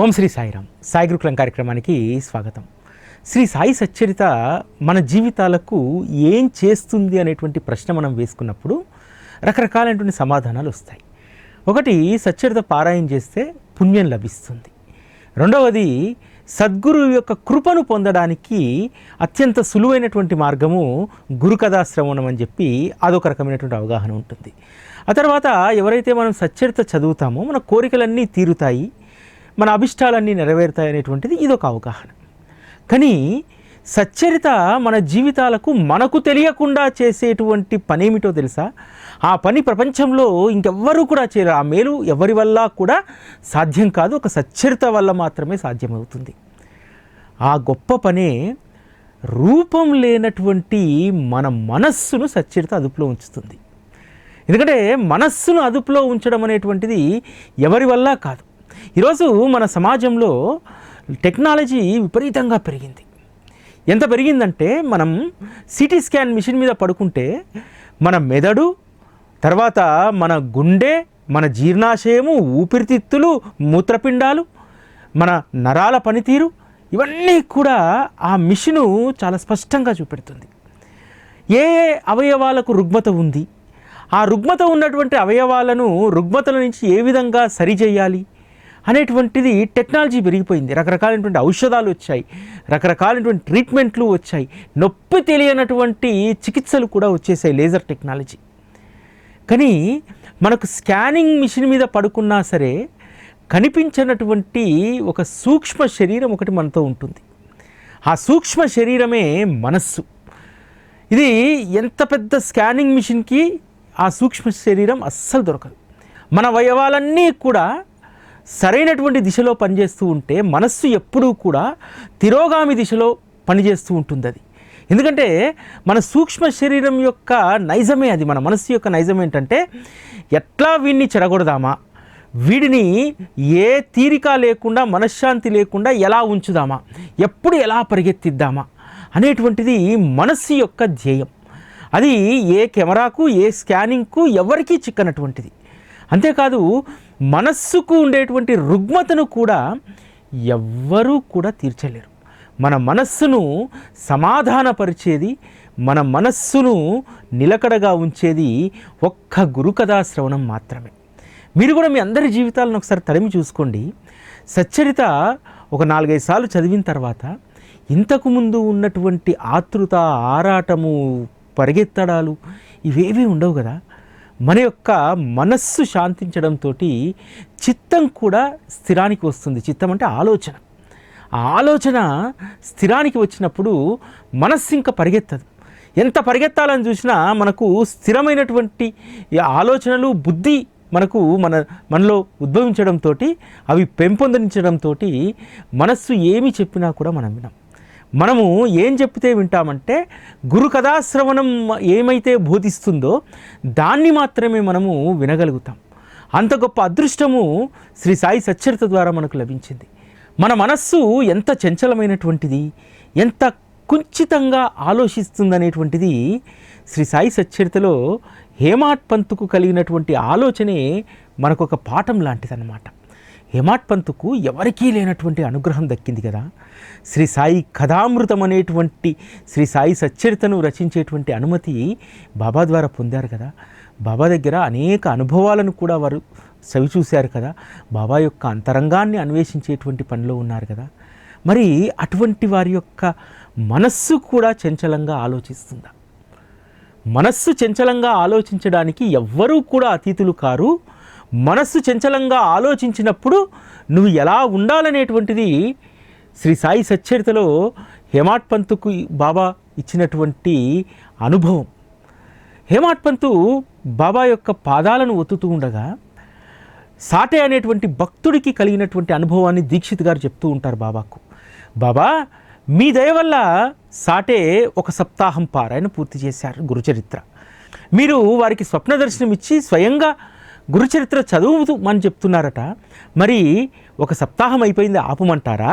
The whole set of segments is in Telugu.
ఓం శ్రీ సాయిరామ్. సాయి గురుకులం కార్యక్రమానికి స్వాగతం. శ్రీ సాయి సచ్చరిత మన జీవితాలకు ఏం చేస్తుంది అనేటువంటి ప్రశ్న మనం వేసుకున్నప్పుడు రకరకాలైనటువంటి సమాధానాలు వస్తాయి. ఒకటి, సచ్చరిత పారాయణ చేస్తే పుణ్యం లభిస్తుంది. రెండవది, సద్గురు యొక్క కృపను పొందడానికి అత్యంత సులువైనటువంటి మార్గము గురుకథా శ్రవణం అని చెప్పి అదొక రకమైనటువంటి అవగాహన ఉంటుంది. ఆ తర్వాత ఎవరైతే మనం సచ్చరిత చదువుతామో మన కోరికలన్నీ తీరుతాయి, మన అభిష్టాలన్నీ నెరవేరుతాయి అనేటువంటిది ఇదొక అవగాహన. కానీ సచ్చరిత మన జీవితాలకు మనకు తెలియకుండా చేసేటువంటి పనేమిటో తెలుసా? ఆ పని ప్రపంచంలో ఇంకెవ్వరూ కూడా చేయరు. ఆ మేలు ఎవరి వల్ల కూడా సాధ్యం కాదు, ఒక సచ్చరిత వల్ల మాత్రమే సాధ్యమవుతుంది. ఆ గొప్ప పనే రూపం లేనటువంటి మన మనస్సును సచ్చరిత అదుపులో ఉంచుతుంది. ఎందుకంటే మనస్సును అదుపులో ఉంచడం అనేటువంటిది ఎవరి వల్ల కాదు. ఈరోజు మన సమాజంలో టెక్నాలజీ విపరీతంగా పెరిగింది. ఎంత పెరిగిందంటే మనం సిటీ స్కాన్ మిషన్ మీద పడుకుంటే మన మెదడు, తర్వాత మన గుండె, మన జీర్ణాశయము, ఊపిరితిత్తులు, మూత్రపిండాలు, మన నరాల పనితీరు ఇవన్నీ కూడా ఆ మిషను చాలా స్పష్టంగా చూపెడుతుంది. ఏ అవయవాలకు రుగ్మత ఉంది, ఆ రుగ్మత ఉన్నటువంటి అవయవాలను రుగ్మతల నుంచి ఏ విధంగా సరిచేయాలి అనేటువంటిది టెక్నాలజీ పెరిగిపోయింది. రకరకాలైనటువంటి ఔషధాలు వచ్చాయి, రకరకాలైనటువంటి ట్రీట్మెంట్లు వచ్చాయి, నొప్పి తెలియనటువంటి చికిత్సలు కూడా వచ్చేసాయి, లేజర్ టెక్నాలజీ. కానీ మనకు స్కానింగ్ మిషన్ మీద పడుకున్నా సరే కనిపించినటువంటి ఒక సూక్ష్మ శరీరం ఒకటి మనతో ఉంటుంది. ఆ సూక్ష్మ శరీరమే మనస్సు. ఇది ఎంత పెద్ద స్కానింగ్ మిషన్కి ఆ సూక్ష్మ శరీరం అస్సలు దొరకదు. మన అవయవాలన్నీ కూడా సరైనటువంటి దిశలో పనిచేస్తూ ఉంటే మనస్సు ఎప్పుడూ కూడా తిరోగామి దిశలో పనిచేస్తూ ఉంటుంది. అది ఎందుకంటే మన సూక్ష్మ శరీరం యొక్క నైజమే అది. మన మనస్సు యొక్క నైజం ఏంటంటే ఎట్లా వీడిని చెడగొడదామా, వీడిని ఏ తీరిక లేకుండా మనశ్శాంతి లేకుండా ఎలా ఉంచుదామా, ఎప్పుడు ఎలా పరిగెత్తిద్దామా అనేటువంటిది మనస్సు యొక్క ధ్యేయం. అది ఏ కెమెరాకు ఏ స్కానింగ్కు ఎవరికీ చిక్కనటువంటిది. అంతేకాదు మనస్సుకు ఉండేటువంటి రుగ్మతను కూడా ఎవ్వరూ కూడా తీర్చలేరు. మన మనస్సును సమాధానపరిచేది, మన మనస్సును నిలకడగా ఉంచేది ఒక్క గురుకథా శ్రవణం మాత్రమే. మీరు కూడా మీ అందరి జీవితాలను ఒకసారి తడిమి చూసుకోండి. సచ్చరిత ఒక 4-5 సార్లు చదివిన తర్వాత ఇంతకుముందు ఉన్నటువంటి ఆతృత, ఆరాటము, పరిగెత్తడాలు ఇవేవీ ఉండవు కదా. మన యొక్క మనస్సు శాంతించడంతో చిత్తం కూడా స్థిరానికి వస్తుంది. చిత్తం అంటే ఆలోచన. ఆ ఆలోచన స్థిరానికి వచ్చినప్పుడు మనస్సు ఇంకా పరిగెత్తదు. ఎంత పరిగెత్తాలని చూసినా మనకు స్థిరమైనటువంటి ఆలోచనలు, బుద్ధి మనలో ఉద్భవించడంతో, అవి పెంపొందించడంతో మనస్సు ఏమి చెప్పినా కూడా మనం వినం. మనము ఏం చెప్తే వింటామంటే గురు కథాశ్రవణం ఏమైతే బోధిస్తుందో దాన్ని మాత్రమే మనము వినగలుగుతాం. అంత గొప్ప అదృష్టము శ్రీ సాయి సచ్చరిత ద్వారా మనకు లభించింది. మన మనస్సు ఎంత చంచలమైనటువంటిది, ఎంత కుంచితంగా ఆలోచిస్తుందనేటువంటిది శ్రీ సాయి సచ్చరితలో హేమాడ్ పంతుకు కలిగినటువంటి ఆలోచనే మనకొక పాఠం లాంటిదన్నమాట. హేమాడ్ పంతుకు ఎవరికీ లేనటువంటి అనుగ్రహం దక్కింది కదా. శ్రీ సాయి కథామృతం అనేటువంటి శ్రీ సాయి సచ్చరితను రచించేటువంటి అనుమతి బాబా ద్వారా పొందారు కదా. బాబా దగ్గర అనేక అనుభవాలను కూడా వారు చవిచూశారు కదా. బాబా యొక్క అంతరంగాన్ని అన్వేషించేటువంటి పనిలో ఉన్నారు కదా. మరి అటువంటి వారి యొక్క మనస్సు కూడా చంచలంగా ఆలోచిస్తుందా? మనస్సు చంచలంగా ఆలోచించడానికి ఎవ్వరూ కూడా అతీతులు కారు. మనస్సు చంచలంగా ఆలోచించినప్పుడు నువ్వు ఎలా ఉండాలనేటువంటిది శ్రీ సాయి సచ్చరితలో హేమాడ్ పంతుకు బాబా ఇచ్చినటువంటి అనుభవం. హేమాడ్ పంతు బాబా యొక్క పాదాలను ఒత్తుతూ ఉండగా సాటే అనేటువంటి భక్తుడికి కలిగినటువంటి అనుభవాన్ని దీక్షిత్ గారు చెప్తూ ఉంటారు బాబాకు. బాబా, మీ దయ వల్ల సాటే ఒక సప్తాహం పారాయణ పూర్తి చేశారు గురుచరిత్ర. మీరు వారికి స్వప్న దర్శనం ఇచ్చి స్వయంగా గురుచరిత్ర చదువుమని చెప్తున్నారట. మరి ఒక సప్తాహం అయిపోయింది, ఆపమంటారా,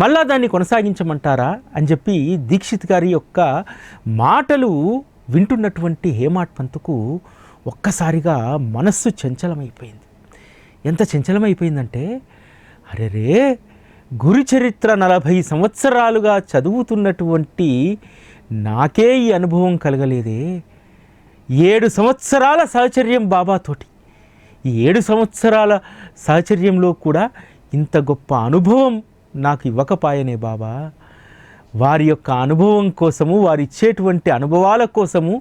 మళ్ళా దాన్ని కొనసాగించమంటారా అని చెప్పి దీక్షిత్ గారి యొక్క మాటలు వింటున్నటువంటి హేమాడ్ పంతుకు ఒక్కసారిగా మనస్సు చంచలమైపోయింది. ఎంత చంచలమైపోయిందంటే అరెరే, గురుచరిత్ర 40 సంవత్సరాలుగా చదువుతున్నటువంటి నాకే ఈ అనుభవం కలగలేదే. 7 సంవత్సరాల సహచర్యం బాబాతోటి. ఈ 7 సంవత్సరాల సహచర్యంలో కూడా ఇంత గొప్ప అనుభవం నాకు ఇవ్వకపాయనే బాబా. వారి యొక్క అనుభవం కోసము, వారు ఇచ్చేటువంటి అనుభవాల కోసము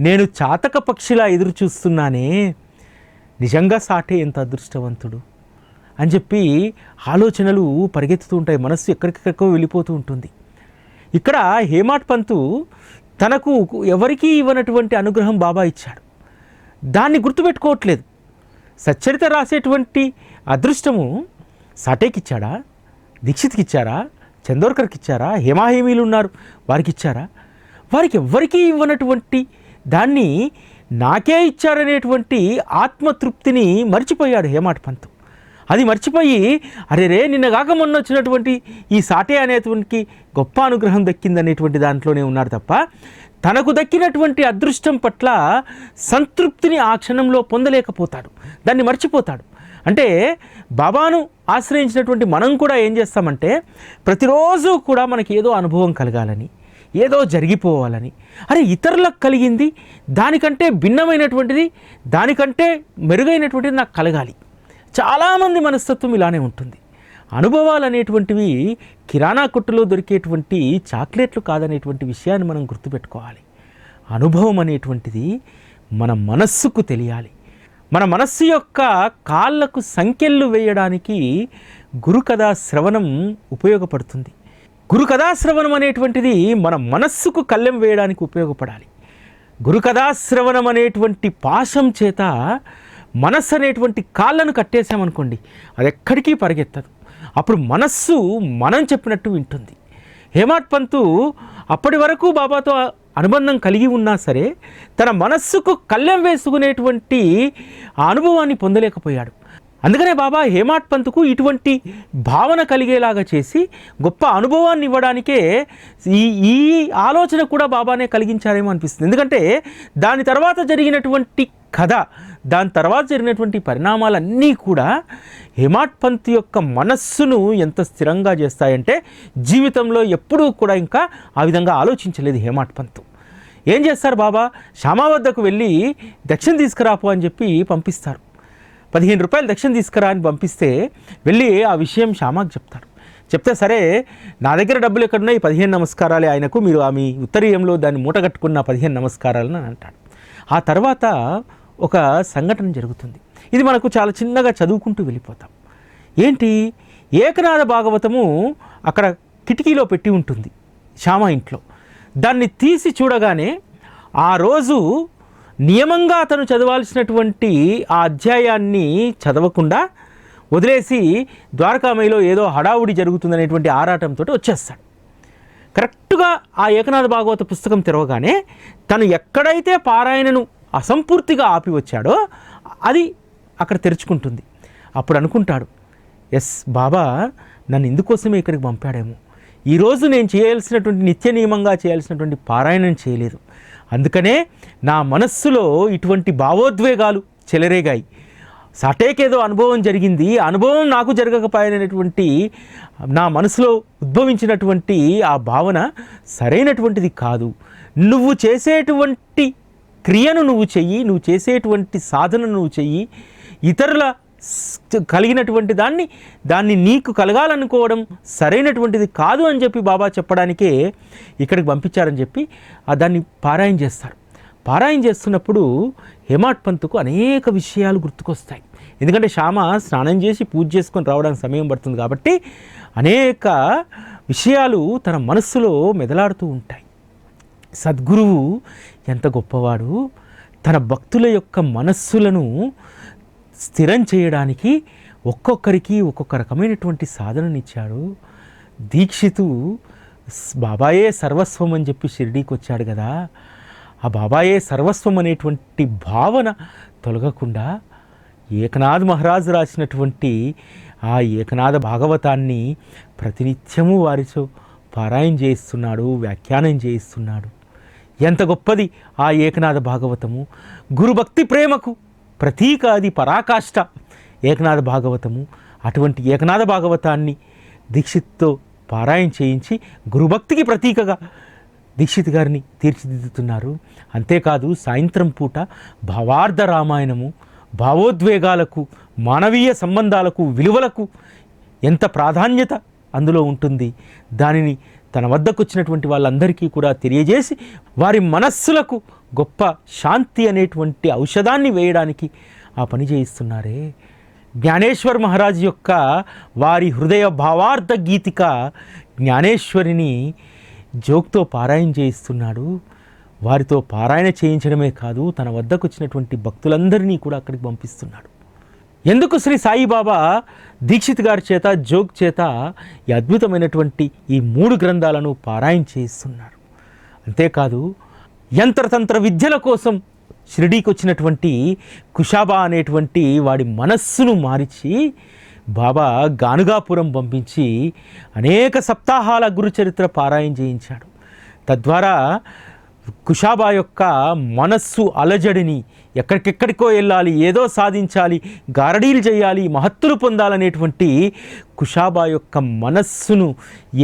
నేను చాతక పక్షిలా ఎదురు చూస్తున్నానే. నిజంగా సాటే ఎంత అదృష్టవంతుడు అని చెప్పి ఆలోచనలు పరిగెత్తుతూ ఉంటాయి. మనస్సు ఎక్కడికెక్కడికో వెళ్ళిపోతూ ఉంటుంది. ఇక్కడ హేమాడ్ పంతు తనకు ఎవరికీ ఇవ్వనటువంటి అనుగ్రహం బాబా ఇచ్చాడు. దాన్ని గుర్తుపెట్టుకోవట్లేదు. సచ్చరిత రాసేటువంటి అదృష్టము సాటేకి ఇచ్చాడా, దీక్షిత్కి ఇచ్చారా, చందోర్కర్కి ఇచ్చారా, హేమాహేమీలు ఉన్నారు వారికి ఇచ్చారా? వారికి ఎవ్వరికీ ఇవ్వనటువంటి దాన్ని నాకే ఇచ్చారనేటువంటి ఆత్మతృప్తిని మర్చిపోయాడు హేమాడ్ పంతు. అది మర్చిపోయి అరే నిన్నగాక మొన్న వచ్చినటువంటి ఈ సాటే అనేటువంటి గొప్ప అనుగ్రహం దక్కిందనేటువంటి దాంట్లోనే ఉన్నాడు తప్ప తనకు దక్కినటువంటి అదృష్టం పట్ల సంతృప్తిని ఆ క్షణంలో పొందలేకపోతాడు. దాన్ని మర్చిపోతాడు. అంటే బాబాను ఆశ్రయించినటువంటి మనం కూడా ఏం చేస్తామంటే ప్రతిరోజు కూడా మనకి ఏదో అనుభవం కలగాలని, ఏదో జరిగిపోవాలని, అరే ఇతరులకు కలిగింది దానికంటే భిన్నమైనటువంటిది, దానికంటే మెరుగైనటువంటిది నాకు కలగాలి. చాలామంది మనస్తత్వం ఇలానే ఉంటుంది. అనుభవాలు అనేటువంటివి కిరాణా కొట్టులో దొరికేటువంటి చాక్లెట్లు కాదనేటువంటి విషయాన్ని మనం గుర్తుపెట్టుకోవాలి. అనుభవం అనేటువంటిది మన మనస్సుకు తెలియాలి. మన మనస్సు యొక్క కాళ్ళకు సంకెళ్ళు వేయడానికి గురుకథా శ్రవణం ఉపయోగపడుతుంది. గురుకథా శ్రవణం అనేటువంటిది మన మనస్సుకు కళ్ళెం వేయడానికి ఉపయోగపడాలి. గురుకథా శ్రవణం అనేటువంటి పాశం చేత మనస్సు అనేటువంటి కాళ్ళను కట్టేసామనుకోండి, అది ఎక్కడికి పరిగెత్తదు. అప్పుడు మనస్సు మనం చెప్పినట్టు వింటుంది. హేమాడ్ పంతు అప్పటి వరకు బాబాతో అనుబంధం కలిగి ఉన్నా సరే తన మనస్సుకు కళ్ళెం వేసుకునేటువంటి ఆ అనుభవాన్ని పొందలేకపోయాడు. అందుకనే బాబా హేమాడ్ పంతుకు ఇటువంటి భావన కలిగేలాగా చేసి గొప్ప అనుభవాన్ని ఇవ్వడానికే ఈ ఆలోచన కూడా బాబానే కలిగించారేమో అనిపిస్తుంది. ఎందుకంటే దాని తర్వాత జరిగినటువంటి కథ, దాని తర్వాత జరిగినటువంటి పరిణామాలన్నీ కూడా హేమాడ్ పంత్ యొక్క మనస్సును ఎంత స్థిరంగా చేస్తాయంటే జీవితంలో ఎప్పుడూ కూడా ఇంకా ఆ విధంగా ఆలోచించలేదు హేమాడ్ పంత్. ఏం చేస్తారు, బాబా శ్యామా వద్దకు వెళ్ళి దక్షిణ తీసుకురాపు అని చెప్పి పంపిస్తారు. 15 రూపాయలు దక్షిణ తీసుకురా అని పంపిస్తే వెళ్ళి ఆ విషయం శ్యామాకు చెప్తారు. చెప్తే సరే నా దగ్గర డబ్బులు ఎక్కడున్నాయి, 15 నమస్కారాలే ఆయనకు, మీరు ఆమె ఉత్తరీయంలో దాన్ని మూటగట్టుకున్న 15 నమస్కారాలను అని అంటాడు. ఆ తర్వాత ఒక సంఘటన జరుగుతుంది. ఇది మనకు చాలా చిన్నగా చదువుకుంటూ వెళ్ళిపోతాం. ఏంటి, ఏకనాథ భాగవతము అక్కడ కిటికీలో పెట్టి ఉంటుంది శ్యామ ఇంట్లో. దాన్ని తీసి చూడగానే ఆ రోజు నియమంగా అతను చదవాల్సినటువంటి ఆ అధ్యాయాన్ని చదవకుండా వదిలేసి ద్వారకామయిలో ఏదో హడావుడి జరుగుతుందనేటువంటి ఆరాటంతో వచ్చేస్తాడు. కరెక్ట్గా ఆ ఏకనాథ భాగవత పుస్తకం తెరవగానే తను ఎక్కడైతే పారాయణను అసంపూర్తిగా ఆపి వచ్చాడో అది అక్కడ తెరుచుకుంటుంది. అప్పుడు అనుకుంటాడు, ఎస్ బాబా నన్ను ఇందుకోసమే ఇక్కడికి పంపాడేమో. ఈరోజు నేను చేయాల్సినటువంటి నిత్య నియమంగా చేయాల్సినటువంటి పారాయణం చేయలేదు, అందుకనే నా మనస్సులో ఇటువంటి భావోద్వేగాలు చెలరేగాయి. సాటేకేదో అనుభవం జరిగింది, అనుభవం నాకు జరగకపోయినటువంటి నా మనసులో ఉద్భవించినటువంటి ఆ భావన సరైనటువంటిది కాదు. నువ్వు చేసేటువంటి క్రియను నువ్వు చెయ్యి, నువ్వు చేసేటువంటి సాధన నువ్వు చెయ్యి, ఇతరుల కలిగినటువంటి దాన్ని నీకు కలగాలనుకోవడం సరైనటువంటిది కాదు అని చెప్పి బాబా చెప్పడానికే ఇక్కడికి పంపించారని చెప్పి దాన్ని పారాయణ చేస్తారు. పారాయణ చేస్తున్నప్పుడు హేమాడ్ పంతుకు అనేక విషయాలు గుర్తుకొస్తాయి. ఎందుకంటే శ్యామ స్నానం చేసి పూజ చేసుకొని రావడానికి సమయం పడుతుంది కాబట్టి అనేక విషయాలు తన మనస్సులో మెదలాడుతూ ఉంటాయి. సద్గురువు ఎంత గొప్పవాడు, తన భక్తుల యొక్క మనస్సులను స్థిరం చేయడానికి ఒక్కొక్కరికి ఒక్కొక్క రకమైనటువంటి సాధననిచ్చాడు. దీక్షితు బాబాయే సర్వస్వం అని చెప్పి షిరిడీకి వచ్చాడు కదా, ఆ బాబాయే సర్వస్వం అనేటువంటి భావన తొలగకుండా ఏకనాథ్ మహారాజు రాసినటువంటి ఆ ఏకనాథ భాగవతాన్ని ప్రతినిత్యము వారితో పారాయణ చేయిస్తున్నాడు, వ్యాఖ్యానం చేయిస్తున్నాడు. ఎంత గొప్పది ఆ ఏకనాథ భాగవతము! గురుభక్తి ప్రేమకు ప్రతీక, అది పరాకాష్ట ఏకనాథ భాగవతము. అటువంటి ఏకనాథ భాగవతాన్ని దీక్షిత్తో పారాయణ చేయించి గురుభక్తికి ప్రతీకగా దీక్షిత్ గారిని తీర్చిదిద్దుతున్నారు. అంతేకాదు సాయంత్రం పూట భావార్థ రామాయణము, భావోద్వేగాలకు, మానవీయ సంబంధాలకు, విలువలకు ఎంత ప్రాధాన్యత అందులో ఉంటుంది, దానిని తన వద్దకు వచ్చినటువంటి వాళ్ళందరికీ కూడా తెలియజేసి వారి మనస్సులకు గొప్ప శాంతి అనేటువంటి ఔషధాన్ని వేయడానికి ఆ పని చేయిస్తున్నారే. జ్ఞానేశ్వర్ మహారాజ్ యొక్క వారి హృదయ భావార్థ గీతిక జ్ఞానేశ్వరిని జోక్తో పారాయణ చేయిస్తున్నాడు. వారితో పారాయణ చేయించడమే కాదు, తన వద్దకు వచ్చినటువంటి భక్తులందరినీ కూడా అక్కడికి పంపిస్తున్నాడు. ఎందుకు శ్రీ సాయిబాబా దీక్షిత్ గారి చేత, జోగ్ చేత ఈ అద్భుతమైనటువంటి ఈ 3 గ్రంథాలను పారాయణ చేయిస్తున్నారు. అంతేకాదు యంత్రతంత్ర విద్యల కోసం షిరిడీకి వచ్చినటువంటి కుషాబా అనేటువంటి వాడి మనస్సును మార్చి బాబా గానుగాపురం పంపించి అనేక సప్తాహాల గురుచరిత్ర పారాయణ చేయించాడు. తద్వారా కుషాబా యొక్క మనస్సు అలజడిని, ఎక్కడికెక్కడికో వెళ్ళాలి, ఏదో సాధించాలి, గారడీలు చేయాలి, మహత్తులు పొందాలనేటువంటి కుషాబా యొక్క మనస్సును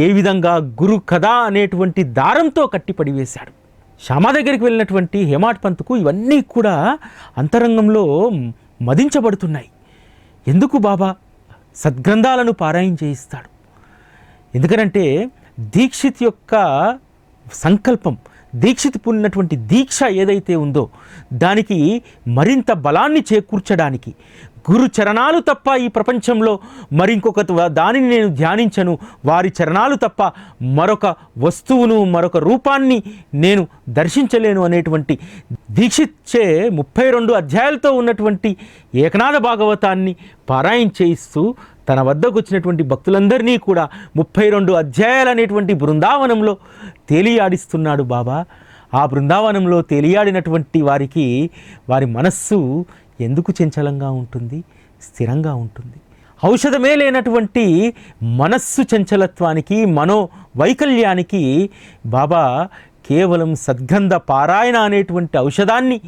ఏ విధంగా గురు కథ అనేటువంటి దారంతో కట్టిపడివేశాడు. శ్యామా దగ్గరికి వెళ్ళినటువంటి హేమాడ్ పంత్కు ఇవన్నీ కూడా అంతరంగంలో మదించబడుతున్నాయి. ఎందుకు బాబా సద్గ్రంథాలను పారాయణ చేయిస్తాడు? ఎందుకనంటే దీక్షిత్ యొక్క సంకల్పం, దీక్షిత్ పూనినటువంటి దీక్ష ఏదైతే ఉందో దానికి మరింత బలాన్ని చేకూర్చడానికి, గురు చరణాలు తప్ప ఈ ప్రపంచంలో మరింకొక దానిని నేను ధ్యానించను, వారి చరణాలు తప్ప మరొక వస్తువును, మరొక రూపాన్ని నేను దర్శించలేను అనేటువంటి దీక్షిత్చే 32 అధ్యాయాలతో ఉన్నటువంటి ఏకనాథ భాగవతాన్ని పారాయణ చేయిస్తూ తన వద్దకు వచ్చినటువంటి భక్తులందరినీ కూడా 32 అధ్యాయాలు అనేటువంటి బృందావనంలో తేలియాడిస్తున్నాడు బాబా. ఆ బృందావనంలో తేలియాడినటువంటి వారికి వారి మనస్సు ఎందుకు చంచలంగా ఉంటుంది? స్థిరంగా ఉంటుంది. ఔషధమే లేనటువంటి మనస్సు చంచలత్వానికి, మనో వైకల్యానికి బాబా కేవలం సద్గంధ పారాయణ అనేటువంటి ఔషధాన్ని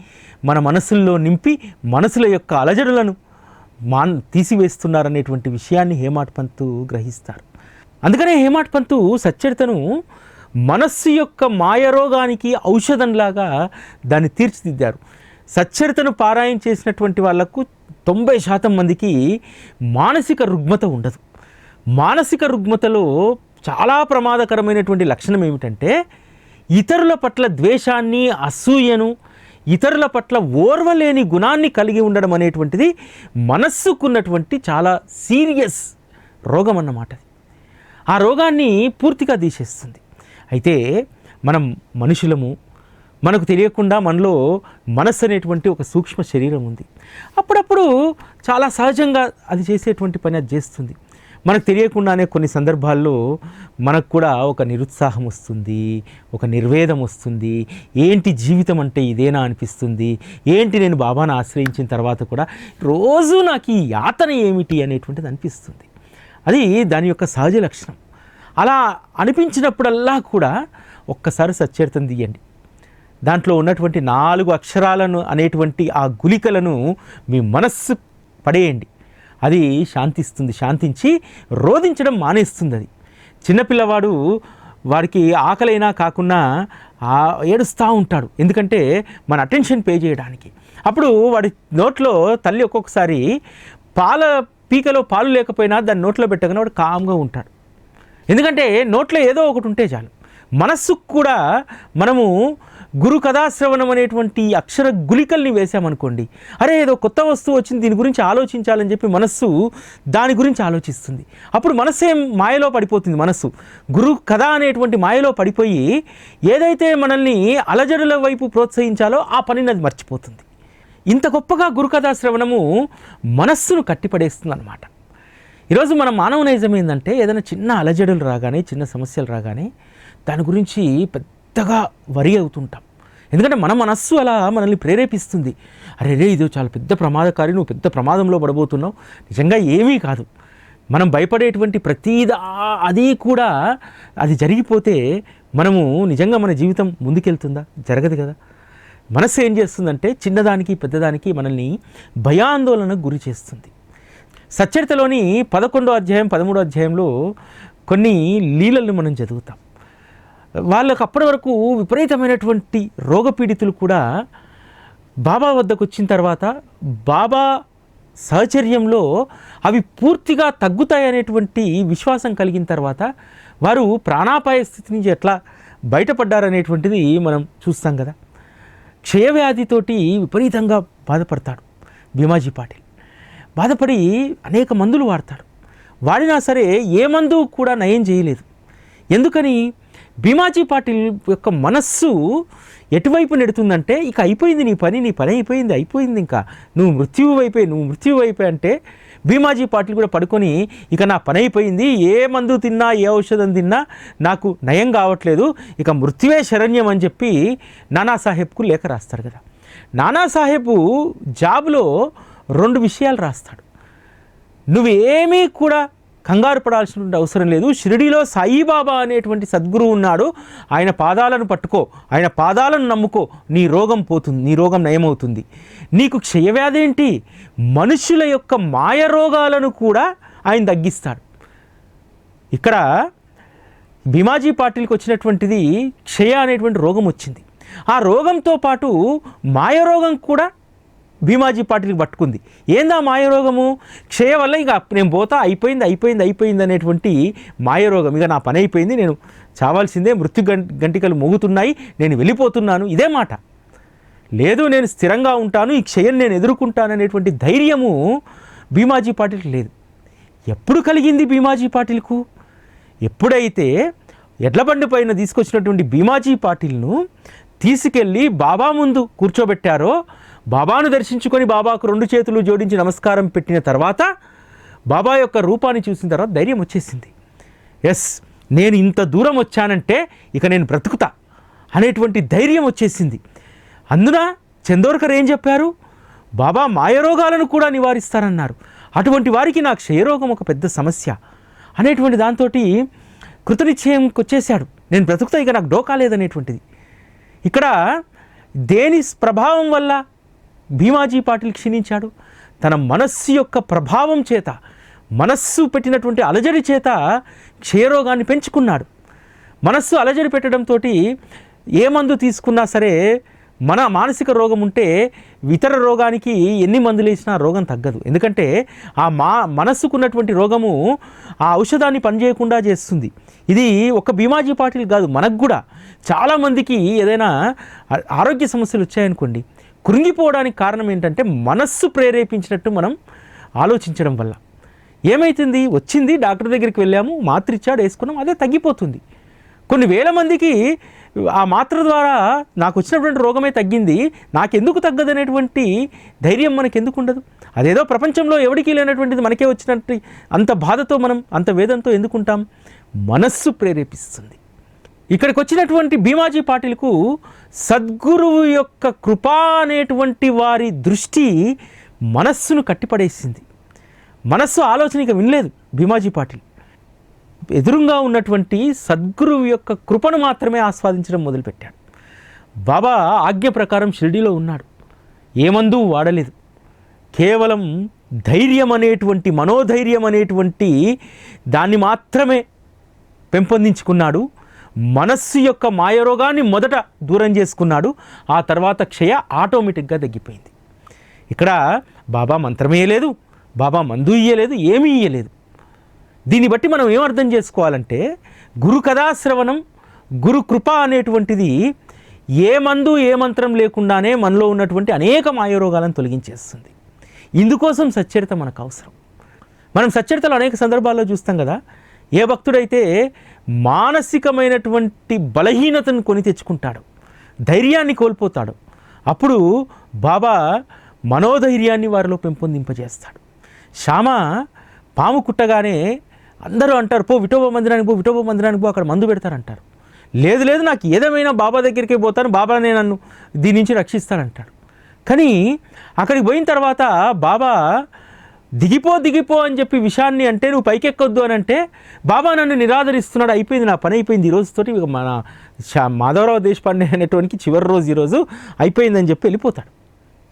మన మనసుల్లో నింపి మనసుల యొక్క అలజడులను తీసివేస్తున్నారనేటువంటి విషయాన్ని హేమాడ్ పంత్ గ్రహిస్తారు. అందుకనే హేమాడ్ పంత్ సచ్చరితను మనస్సు యొక్క మాయరోగానికి ఔషధంలాగా దాన్ని తీర్చిదిద్దారు. సచ్చరితను పారాయణ చేసినటువంటి వాళ్లకు 90% మందికి మానసిక రుగ్మత ఉండదు. మానసిక రుగ్మతలో చాలా ప్రమాదకరమైనటువంటి లక్షణం ఏమిటంటే ఇతరుల పట్ల ద్వేషాన్ని, అసూయను, ఇతరుల పట్ల ఓర్వలేని గుణాన్ని కలిగి ఉండడం అనేటువంటిది మనస్సుకున్నటువంటి చాలా సీరియస్ రోగం అన్నమాట. ఆ రోగాన్ని పూర్తిగా తీసేస్తుంది. అయితే మనం మనుషులము, మనకు తెలియకుండా మనలో మనస్సు అనేటువంటి ఒక సూక్ష్మ శరీరం ఉంది. అప్పుడప్పుడు చాలా సహజంగా అది చేసేటువంటి పని అది చేస్తుంది. మనకు తెలియకుండానే కొన్ని సందర్భాల్లో మనకు కూడా ఒక నిరుత్సాహం వస్తుంది, ఒక నిర్వేదం వస్తుంది. ఏంటి జీవితం అంటే ఇదేనా అనిపిస్తుంది. ఏంటి నేను బాబాను ఆశ్రయించిన తర్వాత కూడా రోజు నాకు ఈ యాతన ఏమిటి అనేటువంటిది అనిపిస్తుంది. అది దాని యొక్క సహజ లక్షణం. అలా అనిపించినప్పుడల్లా కూడా ఒక్కసారి సచ్చరితం తీయండి. దాంట్లో ఉన్నటువంటి 4 అక్షరాలను అనేటువంటి ఆ గుళికలను మీ మనస్సు పడేయండి. అది శాంతిస్తుంది. శాంతించి రోధించడం మానేస్తుంది. అది చిన్నపిల్లవాడు వాడికి ఆకలైనా కాకుండా ఏడుస్తూ ఉంటాడు. ఎందుకంటే మన అటెన్షన్ పే చేయడానికి. అప్పుడు వాడి నోట్లో తల్లి ఒక్కొక్కసారి పీకలో పాలు లేకపోయినా దాన్ని నోట్లో పెట్టగానే వాడు కామ్గా ఉంటాడు. ఎందుకంటే నోట్లో ఏదో ఒకటి ఉంటే చాలు. మనస్సుకు కూడా మనము గురు కథాశ్రవణం అనేటువంటి అక్షర గుళికల్ని వేసామనుకోండి, అరే ఏదో కొత్త వస్తువు వచ్చింది, దీని గురించి ఆలోచించాలని చెప్పి మనస్సు దాని గురించి ఆలోచిస్తుంది. అప్పుడు మనస్సే మాయలో పడిపోతుంది. మనస్సు గురు కథ అనేటువంటి మాయలో పడిపోయి ఏదైతే మనల్ని అలజడుల వైపు ప్రోత్సహించాలో ఆ పనిని అది మర్చిపోతుంది. ఇంత గొప్పగా గురు కథాశ్రవణము మనస్సును కట్టిపడేస్తుంది అన్నమాట. ఈరోజు మన మానవ నైజం ఏంటంటే ఏదైనా చిన్న అలజడులు రాగానే, చిన్న సమస్యలు రాగానే దాని గురించి పెద్దగా వరి అవుతుంటాం. ఎందుకంటే మన మనస్సు అలా మనల్ని ప్రేరేపిస్తుంది. అరే రే ఇది చాలా పెద్ద ప్రమాదకారి, నువ్వు పెద్ద ప్రమాదంలో పడబోతున్నావు. నిజంగా ఏమీ కాదు. మనం భయపడేటువంటి అది కూడా అది జరిగిపోతే మనము నిజంగా మన జీవితం ముందుకెళ్తుందా? జరగదు కదా. మనస్సు ఏం చేస్తుందంటే చిన్నదానికి పెద్దదానికి మనల్ని భయాందోళనకు గురి చేస్తుంది. సచ్చరితలోని 11వ అధ్యాయం 13వ అధ్యాయంలో కొన్ని లీలలను మనం చదువుతాం. వాళ్ళకు అప్పటి వరకు విపరీతమైనటువంటి రోగపీడితులు కూడా బాబా వద్దకు వచ్చిన తర్వాత బాబా సహచర్యంలో అవి పూర్తిగా తగ్గుతాయనేటువంటి విశ్వాసం కలిగిన తర్వాత వారు ప్రాణాపాయ స్థితి నుంచి ఎట్లా బయటపడ్డారనేటువంటిది మనం చూస్తాం కదా. క్షయవ్యాధితోటి విపరీతంగా బాధపడతాడు భీమాజీ పాటిల్. బాధపడి అనేక మందులు వాడతాడు. వాడినా సరే ఏ మందు కూడా నయం చేయలేదు. ఎందుకని? భీమాజీ పాటిల్ యొక్క మనస్సు ఎటువైపు నెడుతుందంటే, ఇక అయిపోయింది నీ పని అయిపోయింది, ఇంకా నువ్వు మృత్యువు అయిపోయి అంటే భీమాజీ పాటిల్ కూడా పడుకొని, ఇక నా పని అయిపోయింది, ఏ మందు తిన్నా ఏ ఔషధం తిన్నా నాకు నయం కావట్లేదు, ఇక మృత్యువే శరణ్యం అని చెప్పి నానాసాహెబ్కు లేఖ రాస్తాడు కదా. నానాసాహెబ్ జాబ్లో 2 విషయాలు రాస్తాడు. నువ్వేమీ కూడా కంగారు పడాల్సినటువంటి అవసరం లేదు. షిరిడీలో సాయిబాబా అనేటువంటి సద్గురువు ఉన్నాడు, ఆయన పాదాలను పట్టుకో, ఆయన పాదాలను నమ్ముకో, నీ రోగం పోతుంది, నీ రోగం నయమవుతుంది. నీకు క్షయవ్యాధి ఏంటి, మనుషుల యొక్క మాయ రోగాలను కూడా ఆయన తగ్గిస్తాడు. ఇక్కడ భీమాజీ పాటిల్కి వచ్చినటువంటిది క్షయ అనేటువంటి రోగం వచ్చింది. ఆ రోగంతో పాటు మాయ రోగం కూడా భీమాజీ పాటిల్కి పట్టుకుంది. ఏందా మాయరోగము? క్షయ వల్ల ఇక నేను పోతా, అయిపోయింది అనేటువంటి మాయరోగం. ఇక నా పని అయిపోయింది, నేను చావాల్సిందే, మృత్యు గంటికలు మోగుతున్నాయి, నేను వెళ్ళిపోతున్నాను, ఇదే మాట. లేదు, నేను స్థిరంగా ఉంటాను, ఈ క్షయం నేను ఎదుర్కొంటాను అనేటువంటి ధైర్యము భీమాజీ పాటిల్కి లేదు. ఎప్పుడు కలిగింది భీమాజీ పాటిల్కు? ఎప్పుడైతే ఎడ్లబండి పైన తీసుకొచ్చినటువంటి భీమాజీ పాటిల్ను తీసుకెళ్ళి బాబా ముందు కూర్చోబెట్టారో, బాబాను దర్శించుకొని బాబాకు 2 చేతులు జోడించి నమస్కారం పెట్టిన తర్వాత, బాబా యొక్క రూపాన్ని చూసిన తర్వాత ధైర్యం వచ్చేసింది. ఎస్, నేను ఇంత దూరం వచ్చానంటే ఇక నేను బ్రతుకుతా అనేటువంటి ధైర్యం వచ్చేసింది. అందున చందోర్కర్ ఏం చెప్పారు? బాబా మాయరోగాలను కూడా నివారిస్తారన్నారు. అటువంటి వారికి నా క్షయరోగం ఒక పెద్ద సమస్య అనేటువంటి దాంతో కృతనిశ్చయంకి వచ్చేసాడు. నేను బ్రతుకుతా, ఇక నాకు డోకా లేదనేటువంటిది. ఇక్కడ దేని ప్రభావం వల్ల భీమాజీ పాటిల్ క్షీణించాడు? తన మనస్సు యొక్క ప్రభావం చేత, మనస్సు పెట్టినటువంటి అలజడి చేత క్షయరోగాన్ని పెంచుకున్నాడు. మనస్సు అలజడి పెట్టడంతో ఏ మందు తీసుకున్నా సరే, మన మానసిక రోగం ఉంటే ఇతర రోగానికి ఎన్ని మందులు వేసినా రోగం తగ్గదు. ఎందుకంటే ఆ మనస్సుకున్నటువంటి రోగము ఆ ఔషధాన్ని పనిచేయకుండా చేస్తుంది. ఇది ఒక భీమాజీ పాటిల్ కాదు, మనకు కూడా చాలామందికి ఏదైనా ఆరోగ్య సమస్యలు వచ్చాయనుకోండి, కృంగిపోవడానికి కారణం ఏంటంటే మనస్సు ప్రేరేపించినట్టు మనం ఆలోచించడం వల్ల. ఏమవుతుంది? వచ్చింది, డాక్టర్ దగ్గరికి వెళ్ళాము, మాత్ర ఇచ్చాడు, వేసుకున్నాం, అదే తగ్గిపోతుంది. కొన్ని వేల మందికి ఆ మాత్ర ద్వారా నాకు వచ్చినటువంటి రోగమే తగ్గింది, నాకెందుకు తగ్గదనేటువంటి ధైర్యం మనకెందుకు ఉండదు? అదేదో ప్రపంచంలో ఎవరికి లేనటువంటిది మనకే వచ్చినట్టు అంత బాధతో మనం అంత వేదంతో ఎందుకుంటాం? మనస్సు ప్రేరేపిస్తుంది. ఇక్కడికి వచ్చినటువంటి భీమాజీ పాటిల్కు సద్గురువు యొక్క కృపా అనేటువంటి వారి దృష్టి మనస్సును కట్టిపడేసింది. మనస్సు ఆలోచనగా వినలేదు భీమాజీ పాటిల్. ఎదురుగా ఉన్నటువంటి సద్గురువు యొక్క కృపను మాత్రమే ఆస్వాదించడం మొదలుపెట్టాడు. బాబా ఆజ్ఞ ప్రకారం షిరిడీలో ఉన్నాడు, ఏ మందు వాడలేదు. కేవలం ధైర్యం అనేటువంటి, మనోధైర్యం అనేటువంటి దాన్ని మాత్రమే పెంపొందించుకున్నాడు. మనస్సు యొక్క మాయరోగాన్ని మొదట దూరం చేసుకున్నాడు. ఆ తర్వాత క్షయ ఆటోమేటిక్గా తగ్గిపోయింది. ఇక్కడ బాబా మంత్రం ఇయ్యలేదు, బాబా మందు ఇయ్యలేదు, ఏమీ ఇయ్యలేదు. దీన్ని బట్టి మనం ఏమర్థం చేసుకోవాలంటే, గురు కథాశ్రవణం, గురు కృప అనేటువంటిది ఏ మందు ఏ మంత్రం లేకుండానే మనలో ఉన్నటువంటి అనేక మాయరోగాలను తొలగించేస్తుంది. ఇందుకోసం సచ్చరిత మనకు అవసరం. మనం సచ్చరితలు అనేక సందర్భాల్లో చూస్తాం కదా. ఏ భక్తుడైతే మానసికమైనటువంటి బలహీనతను కొని తెచ్చుకుంటాడో, ధైర్యాన్ని కోల్పోతాడో, అప్పుడు బాబా మనోధైర్యాన్ని వారిలో పెంపొందింపజేస్తాడు. శ్యామ పాము కుట్టగానే అందరూ అంటారు, పో విఠోబా మందిరానికి పో, అక్కడ మందు పెడతారంటారు. లేదు, నాకు ఏదేమైనా బాబా దగ్గరికి పోతాను, బాబానే నన్ను దీని నుంచి రక్షిస్తానంటాడు. కానీ అక్కడికి పోయిన తర్వాత బాబా దిగిపో అని చెప్పి విషయాన్ని అంటే, నువ్వు పైకెక్కొద్దు అని అంటే, బాబా నన్ను నిరాదరిస్తున్నాడు, అయిపోయింది, నా పని అయిపోయింది, ఈ రోజుతోటి మన మాధవరావు దేశపాండే అనేటువంటి చివరి రోజు ఈరోజు అయిపోయిందని చెప్పి వెళ్ళిపోతాడు.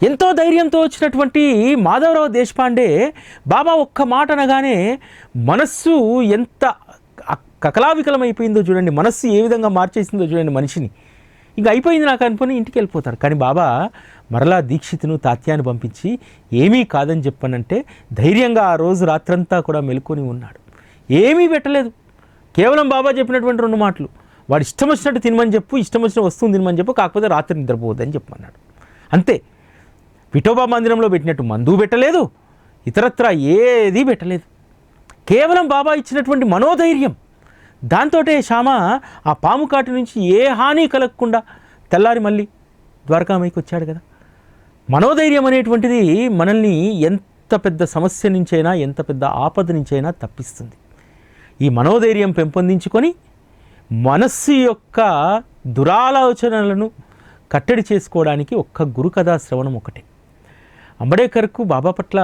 ఎంతో ధైర్యంతో వచ్చినటువంటి మాధవరావు దేశపాండే బాబా ఒక్క మాట అనగానే మనస్సు ఎంత కకలావికలమైపోయిందో చూడండి, మనస్సు ఏ విధంగా మార్చేసిందో చూడండి మనిషిని. ఇంకా అయిపోయింది నాకు అనుకుని ఇంటికి వెళ్ళిపోతారు. కానీ బాబా మరలా దీక్షితును తాత్యాన్ని పంపించి ఏమీ కాదని చెప్పానంటే ధైర్యంగా ఆ రోజు రాత్రంతా కూడా మెలుకొని ఉన్నాడు. ఏమీ పెట్టలేదు, కేవలం బాబా చెప్పినటువంటి 2 మాటలు, వాడు ఇష్టం వచ్చినట్టు తినమని చెప్పు, ఇష్టం వచ్చిన వస్తువుని తినమని చెప్పు, కాకపోతే రాత్రి నిద్రపోవద్దని చెప్పమన్నాడు. అంతే. విఠోబా మందిరంలో పెట్టినట్టు మందు పెట్టలేదు, ఇతరత్రా ఏదీ పెట్టలేదు. కేవలం బాబా ఇచ్చినటువంటి మనోధైర్యం, దాంతోటే శ్యామ ఆ పాము కాటు నుంచి ఏ హాని కలగకుండా తెల్లారి మళ్ళీ ద్వారకామైకి వచ్చాడు కదా. మనోధైర్యం అనేటువంటిది మనల్ని ఎంత పెద్ద సమస్య నుంచైనా, ఎంత పెద్ద ఆపద నుంచైనా తప్పిస్తుంది. ఈ మనోధైర్యం పెంపొందించుకొని మనస్సు యొక్క దురాలోచనలను కట్టడి చేసుకోవడానికి ఒక్క గురుకథా శ్రవణం ఒకటే. అంబేడ్కర్కు బాబా పట్ల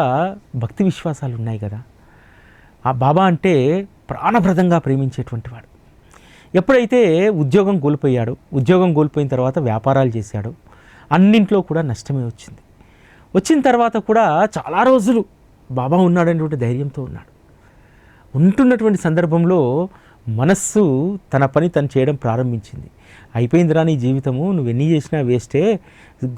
భక్తి విశ్వాసాలు ఉన్నాయి కదా. ఆ బాబా అంటే ప్రాణప్రదంగా ప్రేమించేటువంటి వాడు. ఎప్పుడైతే ఉద్యోగం కోల్పోయాడు, ఉద్యోగం కోల్పోయిన తర్వాత వ్యాపారాలు చేశాడు, అన్నింట్లో కూడా నష్టమే వచ్చింది. వచ్చిన తర్వాత కూడా చాలా రోజులు బాబా ఉన్నాడనేటువంటి ధైర్యంతో ఉన్నాడు. ఉంటున్నటువంటి సందర్భంలో మనస్సు తన పని తను చేయడం ప్రారంభించింది. అయిపోయిందిరా నీ జీవితము, నువ్వు ఎన్ని చేసినా వేస్టే,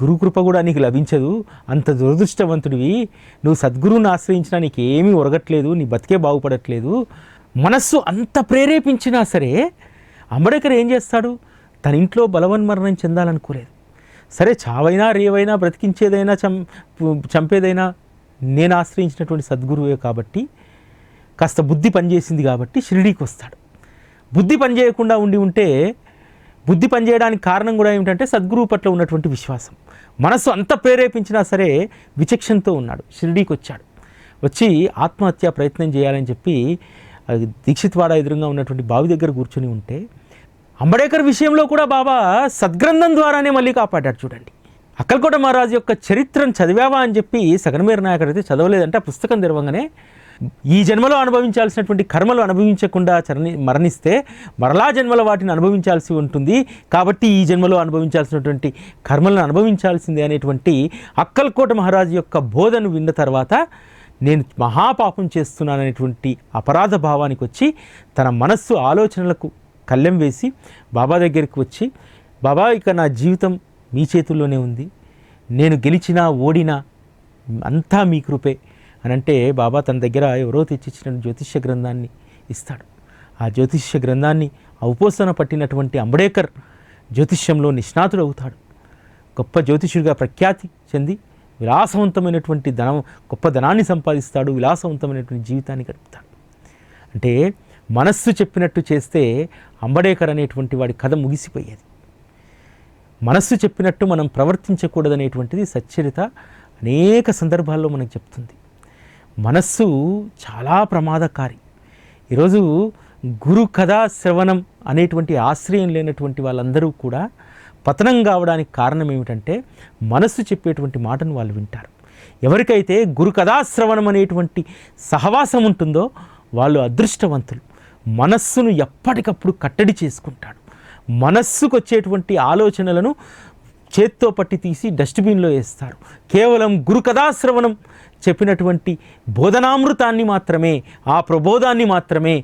గురుకృప కూడా నీకు లభించదు, అంత దురదృష్టవంతుడివి, నువ్వు సద్గురువుని ఆశ్రయించినా నీకు ఏమీ ఒరగట్లేదు, నీ బతికే బాగుపడట్లేదు. మనస్సు అంత ప్రేరేపించినా సరే అంబేడ్కర్ ఏం చేస్తాడు, తన ఇంట్లో బలవన్మరణం చెందాలనుకోలేదు. సరే చావైనా రేవైనా బ్రతికించేదైనా చంపేదైనా నేను ఆశ్రయించినటువంటి సద్గురువే కాబట్టి, కాస్త బుద్ధి పనిచేసింది కాబట్టి షిరిడీకి వస్తాడు. బుద్ధి పనిచేయకుండా ఉంటే, బుద్ధి పనిచేయడానికి కారణం కూడా ఏమిటంటే సద్గురువు పట్ల ఉన్నటువంటి విశ్వాసం. మనస్సు అంత ప్రేరేపించినా సరే విచక్షణతో ఉన్నాడు. షిరిడీకి వచ్చాడు. వచ్చి ఆత్మహత్య ప్రయత్నం చేయాలని చెప్పి దీక్షిత్వాడ ఎదురుగా ఉన్నటువంటి బావి దగ్గర కూర్చొని ఉంటే, అంబేడ్కర్ విషయంలో కూడా బాబా సద్గ్రంథం ద్వారానే మళ్ళీ కాపాడాడు. చూడండి, అక్కల్కోట మహారాజు యొక్క చరిత్రను చదివావా అని చెప్పి సగనమేర నాయకుడు అయితే చదవలేదంటే ఆ పుస్తకం తెరవగానే ఈ జన్మలో అనుభవించాల్సినటువంటి కర్మలు అనుభవించకుండా మరణిస్తే మరలా జన్మల వాటిని అనుభవించాల్సి ఉంటుంది, కాబట్టి ఈ జన్మలో అనుభవించాల్సినటువంటి కర్మలను అనుభవించాల్సిందే అనేటువంటి అక్కల్కోట మహారాజు యొక్క బోధను విన్న తర్వాత నేను మహాపాపం చేస్తున్నాననేటువంటి అపరాధ భావానికి వచ్చి తన మనస్సు ఆలోచనలకు కళ్ళెం వేసి బాబా దగ్గరికి వచ్చి, బాబా ఇక నా జీవితం మీ చేతుల్లోనే ఉంది, నేను గెలిచినా ఓడినా అంతా మీ కృపే అని అంటే బాబా తన దగ్గర ఎవరో తెచ్చిచ్చిన జ్యోతిష్య గ్రంథాన్ని ఇస్తాడు. ఆ జ్యోతిష్య గ్రంథాన్ని ఔపోసన పట్టినటువంటి అంబేడ్కర్ జ్యోతిష్యంలో నిష్ణాతుడు అవుతాడు. గొప్ప జ్యోతిష్యుడిగా ప్రఖ్యాతి చెంది విలాసవంతమైనటువంటి గొప్ప ధనాన్ని సంపాదిస్తాడు, విలాసవంతమైనటువంటి జీవితాన్ని గడుపుతాడు. అంటే మనస్సు చెప్పినట్టు చేస్తే అంబేడ్కర్ అనేటువంటి వాడి కథ ముగిసిపోయేది. మనస్సు చెప్పినట్టు మనం ప్రవర్తించకూడదనేటువంటిది సచ్చరిత అనేక సందర్భాల్లో మనకు చెప్తుంది. మనస్సు చాలా ప్రమాదకారి. ఈరోజు గురు కథా శ్రవణం అనేటువంటి ఆశ్రయం లేనటువంటి వాళ్ళందరూ కూడా పతనం కావడానికి కారణం ఏమిటంటే మనస్సు చెప్పేటువంటి మాటను వాళ్ళు వింటారు. ఎవరికైతే గురు కథాశ్రవణం అనేటువంటి సహవాసం ఉంటుందో వాళ్ళు అదృష్టవంతులు. మనస్సును ఎప్పటికప్పుడు కట్టడి చేసుకుంటాడు. మనస్సుకు వచ్చేటువంటి ఆలోచనలను చేత్తో పట్టి తీసి డస్ట్బిన్లో వేస్తారు. కేవలం గురు కథాశ్రవణం చెప్పినటువంటి బోధనామృతాన్ని మాత్రమే, ఆ ప్రబోధాన్ని మాత్రమే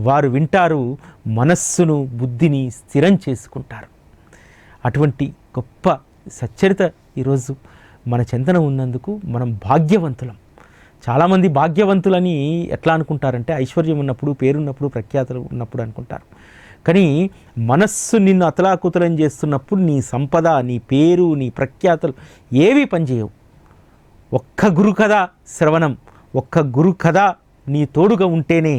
వారు వింటారు. మనస్సును బుద్ధిని స్థిరం చేసుకుంటారు. అటువంటి గొప్ప సచ్చరిత ఈరోజు మన చెంతన ఉన్నందుకు మనం భాగ్యవంతులం. చాలామంది భాగ్యవంతులని ఎట్లా అనుకుంటారంటే ఐశ్వర్యం ఉన్నప్పుడు, పేరున్నప్పుడు, ప్రఖ్యాతలు ఉన్నప్పుడు అనుకుంటారు. కానీ మనస్సు నిన్ను అతలాకుతలం చేస్తున్నప్పుడు నీ సంపద, నీ పేరు, నీ ప్రఖ్యాతలు ఏవి పనిచేయవు. ఒక్క గురు కథ శ్రవణం, ఒక్క గురు కథ నీ తోడుగా ఉంటేనే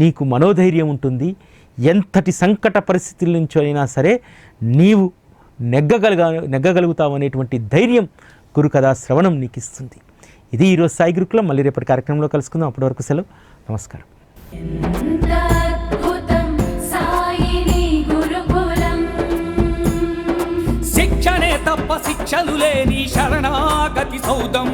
నీకు మనోధైర్యం ఉంటుంది. ఎంతటి సంకట పరిస్థితుల నుంచి అయినా సరే నీవు నెగ్గగలుగుతావు అనేటువంటి ధైర్యం గురు కథా శ్రవణం నీకు ఇస్తుంది. ఇది ఈరోజు సాయి గురుకులం. మళ్ళీ రేపటి కార్యక్రమంలో కలుసుకుందాం. అప్పటి వరకు సెలవు. నమస్కారం. శిక్షణే తప్ప శిక్షలు లేని శరణాగతి సౌదం.